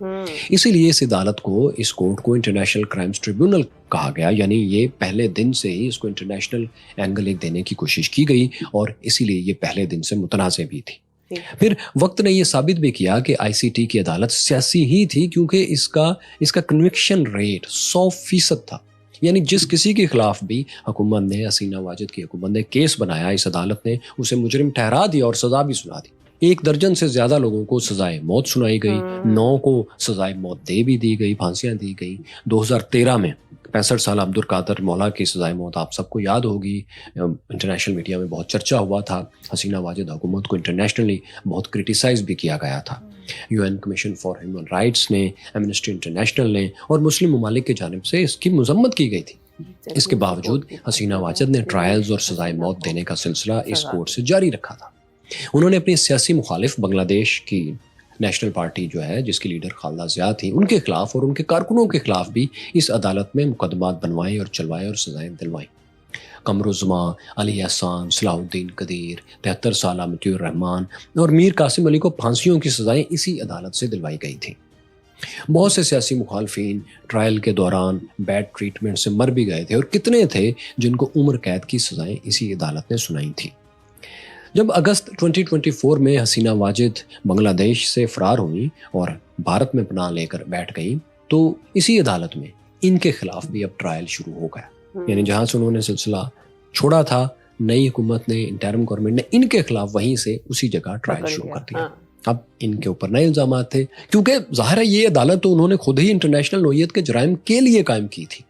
اسی لیے اس عدالت کو, اس کورٹ کو انٹرنیشنل کرائمز ٹریبیونل کہا گیا, یعنی یہ پہلے دن سے ہی اس کو انٹرنیشنل اینگل ایک دینے کی کوشش کی گئی اور اسی لیے یہ پہلے دن سے متنازع بھی تھی. پھر وقت نے یہ ثابت بھی کیا کہ آئی سی ٹی کی عدالت سیاسی ہی تھی, کیونکہ اس کا کنوکشن ریٹ 100% تھا. یعنی جس کسی کے خلاف بھی حکومت نے, حسینہ واجد کی حکومت نے کیس بنایا, اس عدالت نے اسے مجرم ٹھہرا دیا اور سزا بھی سنا دی. 1 درجن سے زیادہ لوگوں کو سزائے موت سنائی گئی, 9 کو سزائے موت دے بھی دی گئی, پھانسیاں دی گئی. 2013 میں 65 سالہ عبد القادر مولا کی سزائے موت آپ سب کو یاد ہوگی, انٹرنیشنل میڈیا میں بہت چرچا ہوا تھا. حسینہ واجد حکومت کو انٹرنیشنلی بہت کرٹیسائز بھی کیا گیا تھا. UN commission for human rights نے, ایمنسٹی انٹرنیشنل نے اور مسلم ممالک کی جانب سے اس کی مذمت کی گئی تھی. اس کے باوجود حسینہ واجد نے ٹرائلز اور سزائے موت دینے کا سلسلہ اس کورٹ سے جاری رکھا تھا. انہوں نے اپنی سیاسی مخالف بنگلہ دیش کی نیشنل پارٹی جو ہے, جس کی لیڈر خالدہ ضیاء تھی, ان کے خلاف اور ان کے کارکنوں کے خلاف بھی اس عدالت میں مقدمات بنوائے اور چلوائے اور سزائیں دلوائیں. قمر الزمان, علی احسان, صلاح الدین قدیر, 73 سالہ مطیع الرحمان اور میر قاسم علی کو پھانسیوں کی سزائیں اسی عدالت سے دلوائی گئی تھیں. بہت سے سیاسی مخالفین ٹرائل کے دوران بیڈ ٹریٹمنٹ سے مر بھی گئے تھے, اور کتنے تھے جن کو عمر قید کی سزائیں اسی عدالت نے سنائی تھیں. جب اگست 2024 میں حسینہ واجد بنگلہ دیش سے فرار ہوئی اور بھارت میں پناہ لے کر بیٹھ گئی, تو اسی عدالت میں ان کے خلاف بھی اب ٹرائل شروع ہو گیا. یعنی جہاں سے انہوں نے سلسلہ چھوڑا تھا, نئی حکومت نے, انٹرم گورنمنٹ نے ان کے خلاف وہیں سے اسی جگہ ٹرائل شروع کر دیا. اب ان کے اوپر نئے الزامات تھے, کیونکہ ظاہر ہے یہ عدالت تو انہوں نے خود ہی انٹرنیشنل نوعیت کے جرائم کے لیے قائم کی تھی.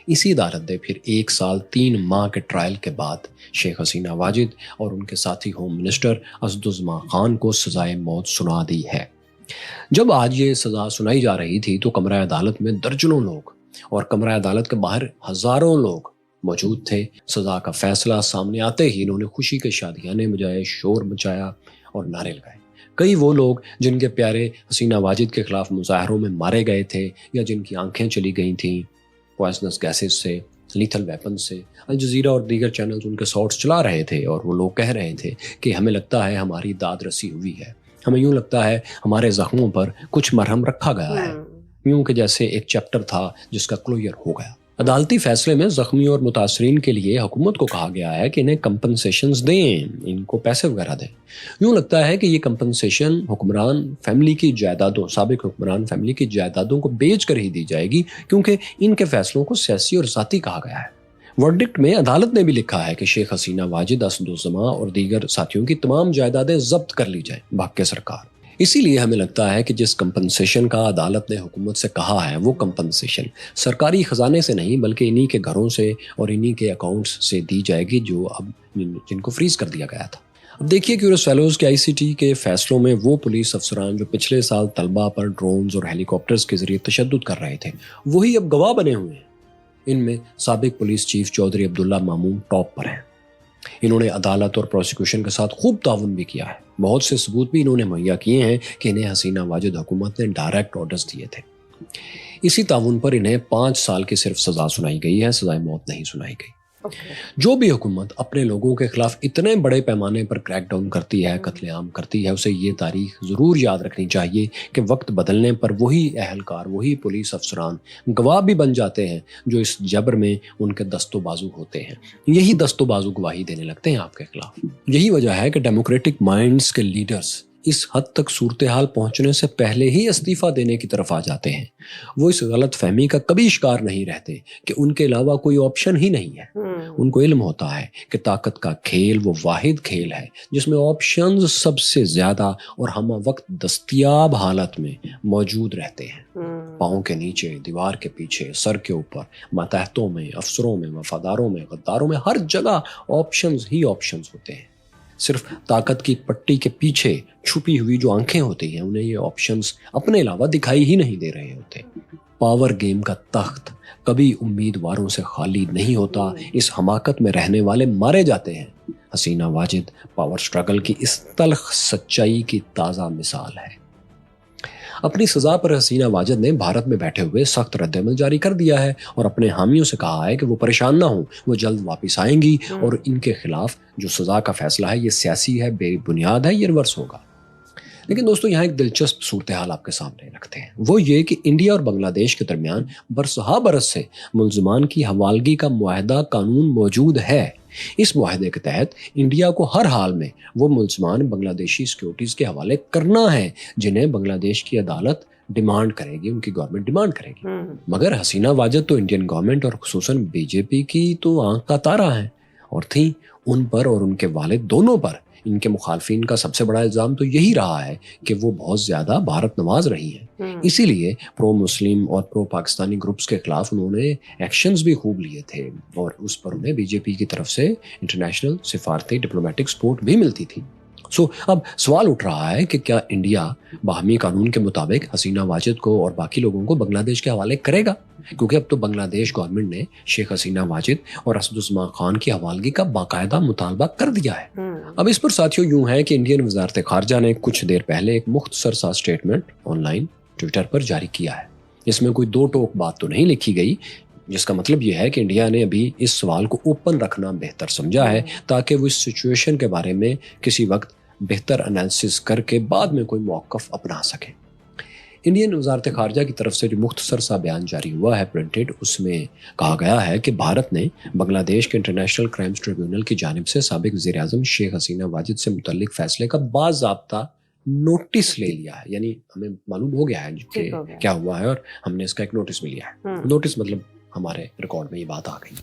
اسی عدالت نے پھر 1 سال 3 ماہ کے ٹرائل کے بعد شیخ حسینہ واجد اور ان کے ساتھی ہوم منسٹر اسدالزمان خان کو سزائے موت سنا دی ہے. جب آج یہ سزا سنائی جا رہی تھی تو کمرہ عدالت میں درجنوں لوگ اور کمرہ عدالت کے باہر ہزاروں لوگ موجود تھے. سزا کا فیصلہ سامنے آتے ہی انہوں نے خوشی کے شادیانے بجائے, شور مچایا اور نعرے لگائے. کئی وہ لوگ جن کے پیارے حسینہ واجد کے خلاف مظاہروں میں مارے گئے تھے یا جن کی آنکھیں چلی گئی تھیں پوائزنس گیسز سے, لیتھل ویپن سے, الجزیرہ اور دیگر چینلز ان کے شارٹس چلا رہے تھے اور وہ لوگ کہہ رہے تھے کہ ہمیں لگتا ہے ہماری داد رسی ہوئی ہے, ہمیں یوں لگتا ہے ہمارے زخموں پر کچھ مرہم رکھا گیا ہے, یوں کہ جیسے ایک چیپٹر تھا جس کا کلوئر ہو گیا. عدالتی فیصلے میں زخمیوں اور متاثرین کے لیے حکومت کو کہا گیا ہے کہ انہیں کمپنسیشنز دیں, ان کو پیسے وغیرہ دیں. یوں لگتا ہے کہ یہ کمپنسیشن حکمران فیملی کی جائیدادوں, سابق حکمران فیملی کی جائیدادوں کو بیچ کر ہی دی جائے گی, کیونکہ ان کے فیصلوں کو سیاسی اور ذاتی کہا گیا ہے. ورڈکٹ میں عدالت نے بھی لکھا ہے کہ شیخ حسینہ واجد, اسدالزمان اور دیگر ساتھیوں کی تمام جائیدادیں ضبط کر لی جائیں بھاگ کے سرکار. اسی لیے ہمیں لگتا ہے کہ جس کمپنسیشن کا عدالت نے حکومت سے کہا ہے وہ کمپنسیشن سرکاری خزانے سے نہیں بلکہ انہی کے گھروں سے اور انہی کے اکاؤنٹس سے دی جائے گی جو اب جن کو فریز کر دیا گیا تھا. اب دیکھیے کیورس فیلوز کے ICT کے فیصلوں میں وہ پولیس افسران جو پچھلے سال طلبہ پر ڈرونز اور ہیلی کاپٹرز کے ذریعے تشدد کر رہے تھے وہی اب گواہ بنے ہوئے ہیں. ان میں سابق پولیس چیف چودھری عبداللہ مامون ٹاپ پر ہیں. انہوں نے عدالت اور پروسیکیوشن کے ساتھ خوب تعاون بھی کیا ہے. بہت سے ثبوت بھی انہوں نے مہیا کیے ہیں کہ انہیں حسینہ واجد حکومت نے ڈائریکٹ آرڈرز دیے تھے. اسی تعاون پر انہیں 5 سال کی صرف سزا سنائی گئی ہے, سزائے موت نہیں سنائی گئی. جو بھی حکومت اپنے لوگوں کے خلاف اتنے بڑے پیمانے پر کریک ڈاؤن کرتی ہے, قتل عام کرتی ہے, اسے یہ تاریخ ضرور یاد رکھنی چاہیے کہ وقت بدلنے پر وہی اہلکار, وہی پولیس افسران گواہ بھی بن جاتے ہیں جو اس جبر میں ان کے دست و بازو ہوتے ہیں. یہی دست و بازو گواہی دینے لگتے ہیں آپ کے خلاف. یہی وجہ ہے کہ ڈیموکریٹک مائنڈز کے لیڈرز اس حد تک صورتحال پہنچنے سے پہلے ہی استعفیٰ دینے کی طرف آ جاتے ہیں. وہ اس غلط فہمی کا کبھی شکار نہیں رہتے کہ ان کے علاوہ کوئی آپشن ہی نہیں ہے. ان کو علم ہوتا ہے کہ طاقت کا کھیل وہ واحد کھیل ہے جس میں آپشنز سب سے زیادہ اور ہم وقت دستیاب حالت میں موجود رہتے ہیں. پاؤں کے نیچے, دیوار کے پیچھے, سر کے اوپر, ماتحتوں میں, افسروں میں, وفاداروں میں, غداروں میں, ہر جگہ آپشنز ہی آپشنز ہوتے ہیں. صرف طاقت کی پٹی کے پیچھے چھپی ہوئی جو آنکھیں ہوتی ہیں انہیں یہ آپشنز اپنے علاوہ دکھائی ہی نہیں دے رہے ہوتے. پاور گیم کا تخت کبھی امیدواروں سے خالی نہیں ہوتا. اس حماقت میں رہنے والے مارے جاتے ہیں. حسینہ واجد پاور سٹرگل کی اس تلخ سچائی کی تازہ مثال ہے. اپنی سزا پر حسینہ واجد نے بھارت میں بیٹھے ہوئے سخت رد عمل جاری کر دیا ہے اور اپنے حامیوں سے کہا ہے کہ وہ پریشان نہ ہوں, وہ جلد واپس آئیں گی اور ان کے خلاف جو سزا کا فیصلہ ہے یہ سیاسی ہے, بے بنیاد ہے, یہ ریورس ہوگا. لیکن دوستو یہاں ایک دلچسپ صورتحال آپ کے سامنے رکھتے ہیں، وہ یہ کہ انڈیا اور بنگلہ دیش کے درمیان برسہ برس سے ملزمان کی حوالگی کا معاہدہ قانون موجود ہے۔ اس معاہدے کے تحت انڈیا کو ہر حال میں وہ ملزمان بنگلہ دیشی سیکیورٹیز کے حوالے کرنا ہے جنہیں بنگلہ دیش کی عدالت ڈیمانڈ کرے گی، ان کی گورنمنٹ ڈیمانڈ کرے گی۔ مگر حسینہ واجد تو انڈین گورنمنٹ اور خصوصاً بی جے پی کی تو آنکھ کا تارا ہیں، اور تھیں ان پر اور ان کے والد دونوں پر ان کے مخالفین کا سب سے بڑا الزام تو یہی رہا ہے کہ وہ بہت زیادہ بھارت نواز رہی ہیں۔ اسی لیے پرو مسلم اور پرو پاکستانی گروپس کے خلاف انہوں نے ایکشنز بھی خوب لیے تھے، اور اس پر انہیں بی جے پی کی طرف سے انٹرنیشنل سفارتی ڈپلومیٹک سپورٹ بھی ملتی تھی۔ اب سوال اٹھ رہا ہے کہ کیا انڈیا باہمی قانون کے مطابق حسینہ واجد کو اور باقی لوگوں کو بنگلہ دیش کے حوالے کرے گا؟ کیونکہ اب تو بنگلہ دیش گورنمنٹ نے شیخ حسینہ واجد اور اسدالزمان خان کی حوالگی کا باقاعدہ مطالبہ کر دیا ہے۔ اب اس پر ساتھیوں یوں ہے کہ انڈین وزارت خارجہ نے کچھ دیر پہلے ایک مختصر سا اسٹیٹمنٹ آن لائن ٹویٹر پر جاری کیا ہے۔ اس میں کوئی دو ٹوک بات تو نہیں لکھی گئی، جس کا مطلب یہ ہے کہ انڈیا نے ابھی اس سوال کو اوپن رکھنا بہتر سمجھا ہے تاکہ وہ اس سچویشن کے بارے میں کسی وقت بہتر انالیسس کر کے بعد میں کوئی موقف اپنا سکیں۔ انڈین وزارت خارجہ کی طرف سے جو مختصر سا بیان جاری ہوا ہے پرنٹڈ، اس میں کہا گیا ہے کہ بھارت نے بنگلہ دیش کے انٹرنیشنل کرائمز ٹریبیونل کی جانب سے سابق وزیر اعظم شیخ حسینہ واجد سے متعلق فیصلے کا باضابطہ نوٹس لے لیا ہے، یعنی ہمیں معلوم ہو گیا ہے کہ کیا ہوا ہے اور ہم نے اس کا ایک نوٹس بھی لیا ہے۔ نوٹس مطلب ہمارے ریکارڈ میں یہ بات آ گئی۔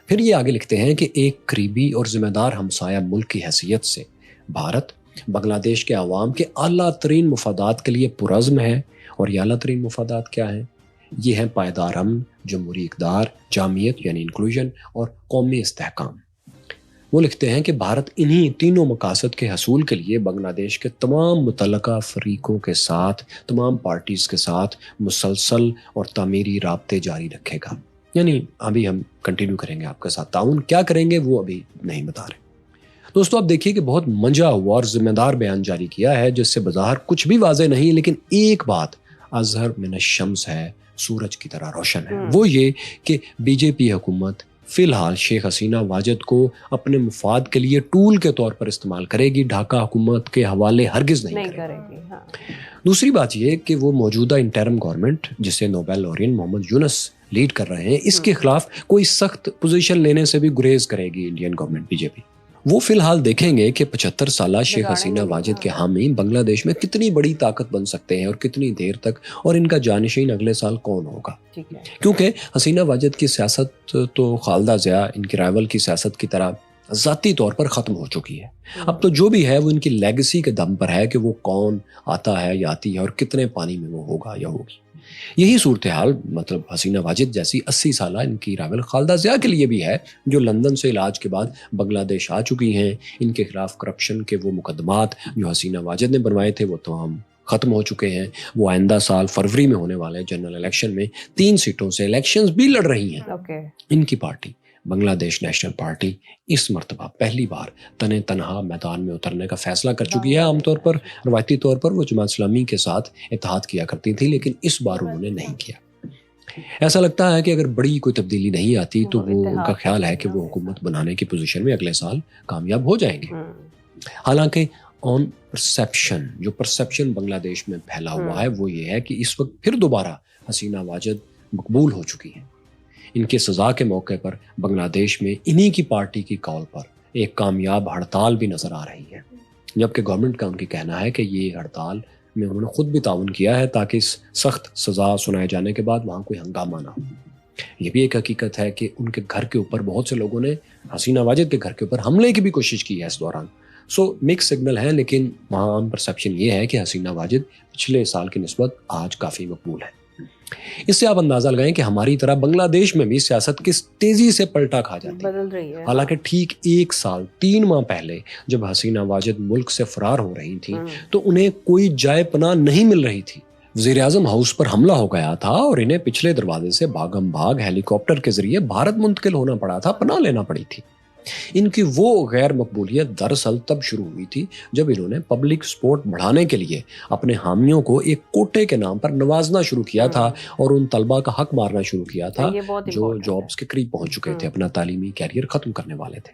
پھر یہ آگے لکھتے ہیں کہ ایک قریبی اور ذمہ دار ہمسایہ ملک کی حیثیت سے بھارت بنگلہ دیش کے عوام کے اعلیٰ ترین مفادات کے لیے پرعزم ہے، اور یہ اعلیٰ ترین مفادات کیا ہیں؟ یہ ہیں پائیدار امن، جمہوری اقدار، جامعیت یعنی انکلوژن اور قومی استحکام۔ وہ لکھتے ہیں کہ بھارت انہی تینوں مقاصد کے حصول کے لیے بنگلہ دیش کے تمام متعلقہ فریقوں کے ساتھ، تمام پارٹیز کے ساتھ مسلسل اور تعمیری رابطے جاری رکھے گا۔ یعنی ابھی ہم کنٹینیو کریں گے آپ کے ساتھ تعاون، کیا کریں گے وہ ابھی نہیں بتا رہے۔ دوستو آپ دیکھیے کہ بہت منجا ہوا اور ذمہ دار بیان جاری کیا ہے، جس سے بظاہر کچھ بھی واضح نہیں، لیکن ایک بات اظہر من الشمس ہے، سورج کی طرح روشن ہے۔ وہ یہ کہ بی جے پی حکومت فی الحال شیخ حسینہ واجد کو اپنے مفاد کے لیے ٹول کے طور پر استعمال کرے گی، ڈھاکہ حکومت کے حوالے ہرگز نہیں کرے گی۔ دوسری بات یہ کہ وہ موجودہ انٹرم گورنمنٹ جسے نوبل لوریئن محمد یونس لیڈ کر رہے ہیں، اس کے خلاف کوئی سخت پوزیشن لینے سے بھی گریز کرے گی انڈین گورنمنٹ بی جے پی۔ وہ فی الحال دیکھیں گے کہ 75 سالہ شیخ حسینہ واجد کے حامی بنگلہ دیش میں کتنی بڑی طاقت بن سکتے ہیں اور کتنی دیر تک، اور ان کا جانشین اگلے سال کون ہوگا۔ کیونکہ حسینہ واجد کی سیاست تو خالدہ ضیاء ان کی رائیول کی سیاست کی طرح ذاتی طور پر ختم ہو چکی ہے۔ اب تو جو بھی ہے وہ ان کی لیگیسی کے دم پر ہے کہ وہ کون آتا ہے یا آتی ہے اور کتنے پانی میں وہ ہوگا یا ہوگی۔ یہی صورتحال مطلب حسینہ واجد جیسی 80 سالہ ان کی رائیول خالدہ ضیاء کے لیے بھی ہے، جو لندن سے علاج کے بعد بنگلہ دیش آ چکی ہیں۔ ان کے خلاف کرپشن کے وہ مقدمات جو حسینہ واجد نے بنوائے تھے وہ تمام ختم ہو چکے ہیں۔ وہ آئندہ سال فروری میں ہونے والے جنرل الیکشن میں 3 سیٹوں سے الیکشنز بھی لڑ رہی ہیں۔ ان کی پارٹی بنگلہ دیش نیشنل پارٹی اس مرتبہ پہلی بار تنے تنہا میدان میں اترنے کا فیصلہ کر چکی ہے۔ عام طور پر روایتی طور پر وہ جماعت اسلامی کے ساتھ اتحاد کیا کرتی تھی، لیکن اس بار انہوں نے نہیں کیا۔ ایسا لگتا ہے کہ اگر بڑی کوئی تبدیلی نہیں آتی تو وہ ان کا خیال ہے کہ وہ حکومت بنانے کی پوزیشن میں اگلے سال کامیاب ہو جائیں گے۔ حالانکہ آن پرسیپشن، جو پرسیپشن بنگلہ دیش میں پھیلا ہوا ہے وہ یہ ہے کہ اس وقت پھر دوبارہ حسینہ واجد مقبول ہو چکی ہیں۔ ان کے سزا کے موقع پر بنگلہ دیش میں انہی کی پارٹی کی کال پر ایک کامیاب ہڑتال بھی نظر آ رہی ہے، جبکہ گورنمنٹ کا ان کی کہنا ہے کہ یہ ہڑتال میں انہوں نے خود بھی تعاون کیا ہے تاکہ اس سخت سزا سنائے جانے کے بعد وہاں کوئی ہنگامہ نہ ہو۔ یہ بھی ایک حقیقت ہے کہ ان کے گھر کے اوپر بہت سے لوگوں نے حسینہ واجد کے گھر کے اوپر حملے کی بھی کوشش کی ہے اس دوران۔ مکس سگنل ہے، لیکن وہاں عام پرسیپشن یہ ہے کہ حسینہ واجد پچھلے سال کی نسبت آج کافی مقبول ہے۔ اس سے آپ اندازہ لگائیں کہ ہماری طرح بنگلہ دیش میں بھی سیاست کس تیزی سے پلٹا کھا جاتی ہے، بدل رہی ہے۔ حالانکہ ٹھیک 1 سال 3 ماہ پہلے جب حسینہ واجد ملک سے فرار ہو رہی تھی تو انہیں کوئی جائے پناہ نہیں مل رہی تھی۔ وزیر اعظم ہاؤس پر حملہ ہو گیا تھا اور انہیں پچھلے دروازے سے بھاگم بھاگ ہیلی کاپٹر کے ذریعے بھارت منتقل ہونا پڑا تھا، پناہ لینا پڑی تھی۔ ان کی وہ غیر مقبولیت دراصل تب شروع ہوئی تھی جب انہوں نے پبلک سپورٹ بڑھانے کے لیے اپنے حامیوں کو ایک کوٹے کے نام پر نوازنا شروع کیا تھا اور ان طلبہ کا حق مارنا شروع کیا تھا جو جابز کے قریب پہنچ چکے تھے، اپنا تعلیمی کیریئر ختم کرنے والے تھے۔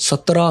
17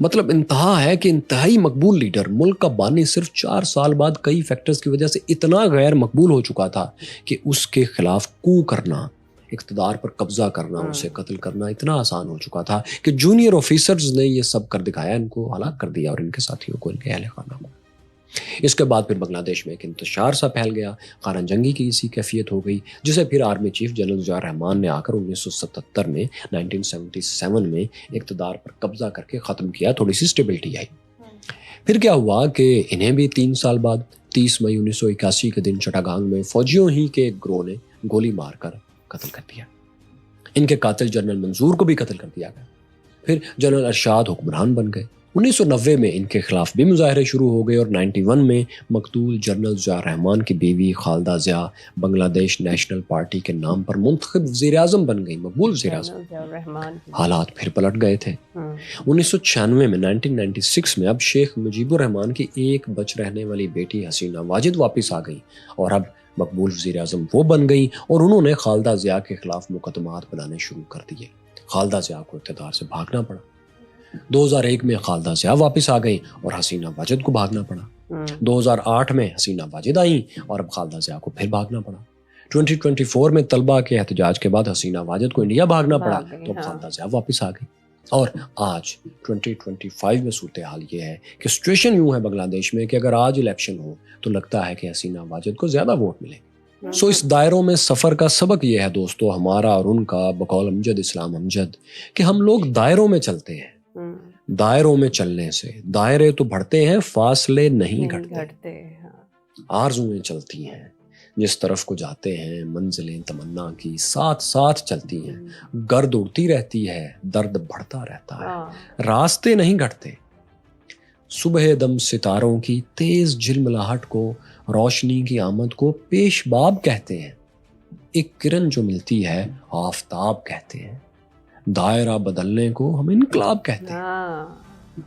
مطلب انتہا ہے کہ انتہائی مقبول لیڈر، ملک کا بانی، صرف 4 سال بعد کئی فیکٹرز کی وجہ سے اتنا غیر مقبول ہو چکا تھا کہ اس کے خلاف کو کرنا، اقتدار پر قبضہ کرنا، اسے قتل کرنا اتنا آسان ہو چکا تھا کہ جونیئر آفیسرز نے یہ سب کر دکھایا، ان کو ہلاک کر دیا اور ان کے ساتھیوں کو، ان کے اہل خانہ کو۔ اس کے بعد پھر بنگلہ دیش میں ایک انتشار سا پھیل گیا، خانہ جنگی کی اسی کیفیت ہو گئی، جسے پھر آرمی چیف جنرل ضیاء الرحمان نے آ کر 1977 میں 1977 میں اقتدار پر قبضہ کر کے ختم کیا، تھوڑی سی اسٹیبلٹی آئی۔ پھر کیا ہوا کہ انہیں بھی 3 سال بعد 30 مئی 1981 کے دن چٹاگانگ میں فوجیوں ہی کے ایک گروہ نے گولی مار کر قتل کر دیا۔ ان کے قاتل جنرل منظور کو بھی قتل کر دیا گیا۔ پھر جنرل ارشاد حکمران بن گئے۔ 1990 میں ان کے خلاف بھی مظاہرے شروع ہو گئے اور 91 میں مقتول جنرل ضیاء الرحمان کی بیوی خالدہ ضیاء بنگلہ دیش نیشنل پارٹی کے نام پر منتخب وزیر اعظم بن گئی، مقبول وزیر اعظم۔ حالات پھر پلٹ گئے تھے۔ 1996 میں 1996 میں اب شیخ مجیب الرحمان کی ایک بچ رہنے والی بیٹی حسینہ واجد واپس آ گئی اور اب مقبول وزیر اعظم وہ بن گئی، اور انہوں نے خالدہ ضیاء کے خلاف مقدمات بنانے شروع کر دیے۔ خالدہ ضیاء کو اقتدار سے بھاگنا پڑا۔ 2001 میں خالدہ ضیاء واپس آ گئی اور حسینہ واجد کو بھاگنا پڑا۔ 2008 میں حسینہ واجد آئیں اور اب خالدہ ضیاء کو پھر بھاگنا پڑا۔ 2024 میں طلبہ کے احتجاج کے بعد حسینہ واجد کو انڈیا بھاگنا پڑا تو اب خالدہ ضیاء واپس آ گئی۔ اور آج 2025 میں صورتحال یہ ہے کہ سچویشن یوں ہے بنگلہ دیش میں کہ اگر آج الیکشن ہو تو لگتا ہے کہ حسینہ واجد کو زیادہ ووٹ ملیں گے۔ سو اس دائروں میں سفر کا سبق یہ ہے دوستو، ہمارا اور ان کا، بقول امجد اسلام امجد، کہ ہم لوگ دائروں میں چلتے ہیں۔ دائروں میں چلنے سے دائرے تو بڑھتے ہیں، فاصلے نہیں گھٹتے۔ آرزویں چلتی ہیں، جس طرف کو جاتے ہیں منزلیں تمنا کی ساتھ ساتھ چلتی ہیں، گرد اڑتی رہتی ہے، درد بڑھتا رہتا ہے، راستے نہیں گھٹتے۔ صبح دم ستاروں کی تیز جھلملاہٹ کو، روشنی کی آمد کو پیش باب کہتے ہیں، ایک کرن جو ملتی ہے آفتاب کہتے ہیں، دائرہ بدلنے کو ہم انقلاب کہتے ہیں۔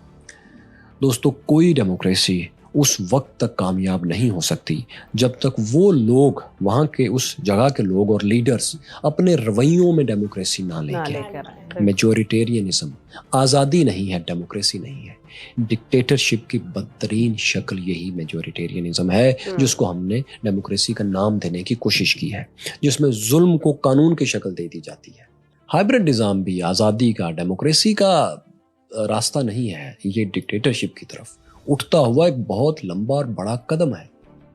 دوستو، کوئی ڈیموکریسی اس وقت تک کامیاب نہیں ہو سکتی جب تک وہ لوگ، وہاں کے اس جگہ کے لوگ اور لیڈرز اپنے رویوں میں ڈیموکریسی نہ لے کے۔ میجورٹیرینزم آزادی نہیں ہے، ڈیموکریسی نہیں ہے۔ ڈکٹیٹرشپ کی بدترین شکل یہی میجورٹیرینزم ہے، جس کو ہم نے ڈیموکریسی کا نام دینے کی کوشش کی ہے، جس میں ظلم کو قانون کی شکل دے دی جاتی ہے۔ ہائبرڈ نظام بھی آزادی کا، ڈیموکریسی کا راستہ نہیں ہے، یہ ڈکٹیٹرشپ کی طرف اٹھتا ہوا ایک بہت لمبا اور بڑا قدم ہے۔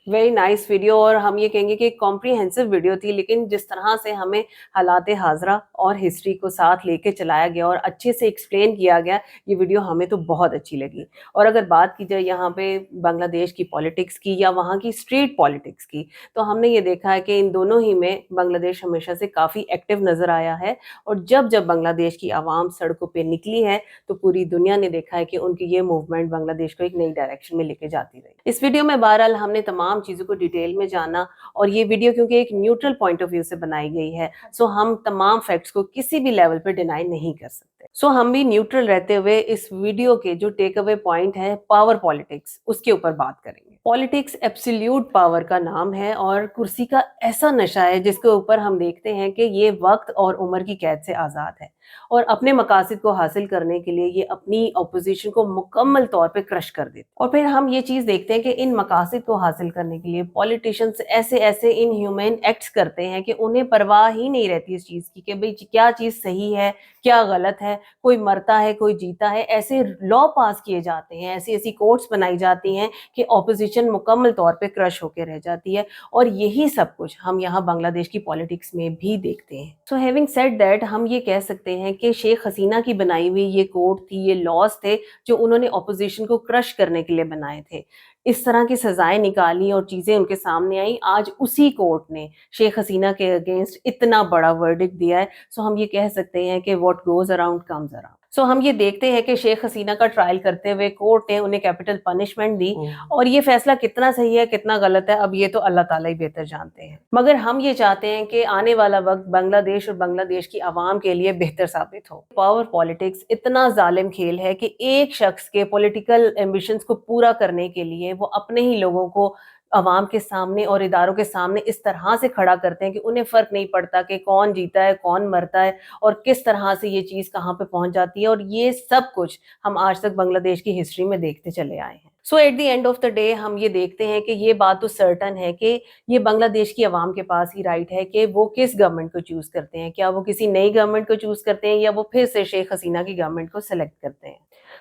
ویری نائس ویڈیو، اور ہم یہ کہیں گے کہ ایک کمپریہنسو ویڈیو تھی، لیکن جس طرح سے ہمیں حالات حاضرہ اور ہسٹری کو ساتھ لے کے چلایا گیا اور اچھے سے ایکسپلین کیا گیا، یہ ویڈیو ہمیں تو بہت اچھی لگی۔ اور اگر بات کی جائے یہاں پہ بنگلہ دیش کی پالیٹکس کی یا وہاں کی اسٹریٹ پالیٹکس کی، تو ہم نے یہ دیکھا ہے کہ ان دونوں ہی میں بنگلہ دیش ہمیشہ سے کافی ایکٹیو نظر آیا ہے، اور جب جب بنگلہ دیش کی عوام سڑکوں پہ نکلی ہے تو پوری دنیا نے دیکھا ہے کہ ان کی یہ موومنٹ بنگلہ دیش کو ایک نئی ڈائریکشن میں لے کے جاتی رہی۔ اس ویڈیو میں بہرحال ہم نے تمام چیزوں کو ڈیٹیل میں جانا، اور یہ ویڈیو کیونکہ ایک نیوٹرل پوائنٹ آف ویو سے بنائی گئی ہے، سو ہم تمام فیکٹس کو کسی بھی لیول پہ ڈینائی نہیں کر سکتے۔ سو ہم بھی نیوٹرل رہتے ہوئے اس ویڈیو کے جو ٹیک اوے پوائنٹ ہے پاور پالیٹکس، اس کے اوپر بات کریں گے۔ پالیٹکس ایبسلیوٹ پاور کا نام ہے اور کرسی کا ایسا نشہ ہے جس کے اوپر ہم دیکھتے ہیں کہ یہ وقت اور عمر کی قید سے آزاد ہے، اور اپنے مقاصد کو حاصل کرنے کے لیے یہ اپنی اپوزیشن کو مکمل طور پہ کرش کر دیتے، اور پھر ہم یہ چیز دیکھتے ہیں کہ ان مقاصد کو حاصل کرنے کے لیے پولیٹیشنز ایسے ان ہیومن ایکٹس کرتے ہیں کہ انہیں پرواہ ہی نہیں رہتی اس چیز کی کہ بھئی کیا چیز صحیح ہے کیا غلط ہے، کوئی مرتا ہے کوئی جیتا ہے۔ ایسے لا پاس کیے جاتے ہیں، ایسی کورٹس بنائی جاتی ہیں کہ اپوزیشن مکمل طور پہ کرش ہو کے رہ جاتی ہے، اور یہی سب کچھ ہم یہاں بنگلہ دیش کی پالیٹکس میں بھی دیکھتے ہیں۔ سو ہیونگ سیڈ دیٹ، ہم یہ کہہ سکتے ہیں کہ شیخ حسینہ کی بنائی ہوئی یہ کوڈ تھی، یہ لاز تھے جو انہوں نے اپوزیشن کو کرش کرنے کے لیے بنائے تھے۔ اس طرح کی سزائیں نکالی اور چیزیں ان کے سامنے آئیں، آج اسی کورٹ نے شیخ حسینہ کے اگینسٹ اتنا بڑا ورڈکٹ دیا ہے۔ سو ہم یہ کہہ سکتے ہیں کہ what goes around comes around. So ہم یہ دیکھتے ہیں کہ شیخ حسینہ کا ٹرائل کرتے ہوئے کورٹ نے انہیں کیپٹل پنشمنٹ دی، اور یہ فیصلہ کتنا صحیح ہے کتنا غلط ہے اب یہ تو اللہ تعالیٰ ہی بہتر جانتے ہیں، مگر ہم یہ چاہتے ہیں کہ آنے والا وقت بنگلہ دیش اور بنگلہ دیش کی عوام کے لیے بہتر ثابت ہو۔ پاور پالیٹکس اتنا ظالم کھیل ہے کہ ایک شخص کے پولیٹیکل ایمبیشنز کو پورا کرنے کے لیے وہ اپنے ہی لوگوں کو عوام کے سامنے اور اداروں کے سامنے اس طرح سے کھڑا کرتے ہیں کہ انہیں فرق نہیں پڑتا کہ کون جیتا ہے کون مرتا ہے اور کس طرح سے یہ چیز کہاں پہ پہنچ جاتی ہے، اور یہ سب کچھ ہم آج تک بنگلہ دیش کی ہسٹری میں دیکھتے چلے آئے ہیں. So at the end of the day ہم یہ دیکھتے ہیں کہ یہ بات تو سرٹن ہے کہ یہ بنگلہ دیش کی عوام کے پاس ہی رائٹ ہے کہ وہ کس گورنمنٹ کو چوز کرتے ہیں. کیا وہ کسی نئی گورنمنٹ کو چوز کرتے ہیں یا وہ پھر سے شیخ حسینہ کی گورنمنٹ کو سلیکٹ کرتے ہیں.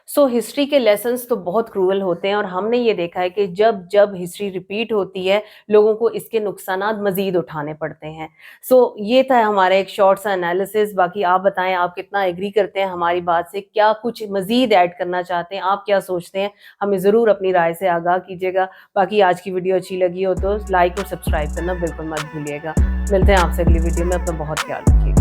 سو ہسٹری کے لیسنس تو بہت کروئل ہوتے ہیں، اور ہم نے یہ دیکھا ہے کہ جب جب ہسٹری ریپیٹ ہوتی ہے لوگوں کو اس کے نقصانات مزید اٹھانے پڑتے ہیں. سو یہ تھا ہمارا ایک شارٹ سا انالیسس. باقی آپ بتائیں آپ کتنا ایگری کرتے ہیں ہماری بات سے، کیا کچھ مزید ایڈ کرنا چاہتے ہیں، آپ کیا سوچتے ہیں، ہمیں ضرور اپنی رائے سے آگاہ کیجیے گا. باقی آج کی ویڈیو اچھی لگی ہو تو لائک اور سبسکرائب کرنا بالکل مت بھولیے گا. ملتے ہیں آپ سے اگلی ویڈیو میں، اپنا بہت خیال رکھیے گا.